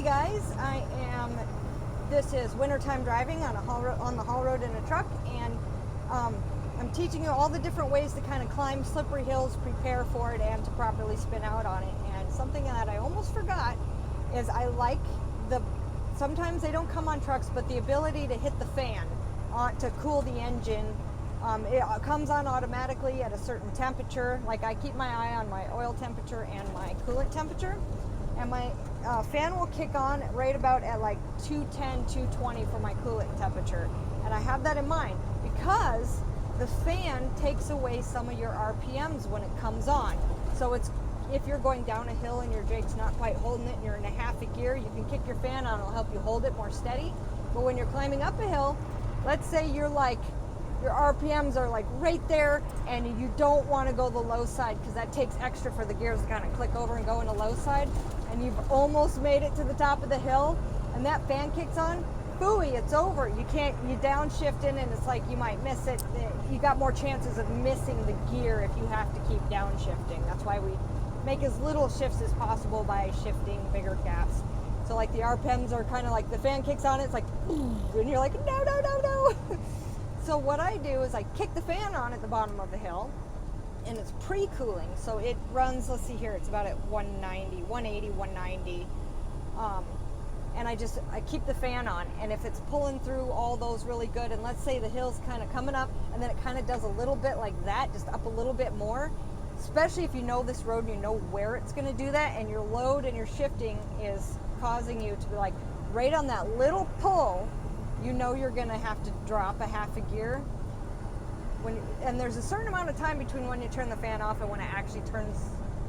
guys, this is wintertime driving on the haul road in a truck, and I'm teaching you all the different ways to kind of climb slippery hills, prepare for it, and to properly spin out on it. And something that I almost forgot is I like sometimes they don't come on trucks, but the ability to hit the fan to cool the engine. It comes on automatically at a certain temperature. Like I keep my eye on my oil temperature and my coolant temperature, and my fan will kick on right about at like 210, 220 for my coolant temperature. And I have that in mind because the fan takes away some of your RPMs when it comes on. So if you're going down a hill and your jig's not quite holding it and you're in a half a gear, you can kick your fan on, it'll help you hold it more steady. But when you're climbing up a hill, let's say your RPMs are like right there and you don't want to go the low side because that takes extra for the gears to kind of click over and go into low side, and you've almost made it to the top of the hill and that fan kicks on, phooey, it's over. You downshifting and it's like you might miss it. You got more chances of missing the gear if you have to keep downshifting. That's why we make as little shifts as possible by shifting bigger gaps. So like the RPMs are kind of like the fan kicks on, it's like, and you're like, no, no, no, no. So what I do is I kick the fan on at the bottom of the hill, and it's pre-cooling. So it runs, let's see here, it's about at 180, 190. And I keep the fan on, and if it's pulling through all those really good, and let's say the hill's kind of coming up, and then it kind of does a little bit like that, just up a little bit more, especially if you know this road and you know where it's going to do that, and your load and your shifting is causing you to be like right on that little pull, you know you're going to have to drop a half a gear. And there's a certain amount of time between when you turn the fan off and when it actually turns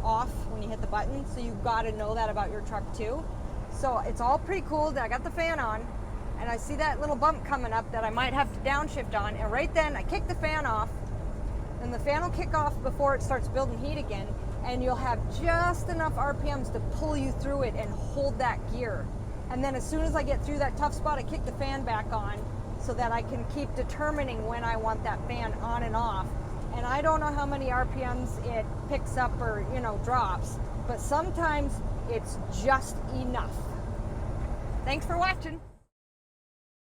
off when you hit the button, so you've got to know that about your truck too. So it's all pre-cooled, I got the fan on, and I see that little bump coming up that I might have to downshift on, and right then I kick the fan off, and the fan will kick off before it starts building heat again, and you'll have just enough RPMs to pull you through it and hold that gear. And then as soon as I get through that tough spot, I kick the fan back on so that I can keep determining when I want that fan on and off. And I don't know how many RPMs it picks up or, drops, but sometimes it's just enough. Thanks for watching.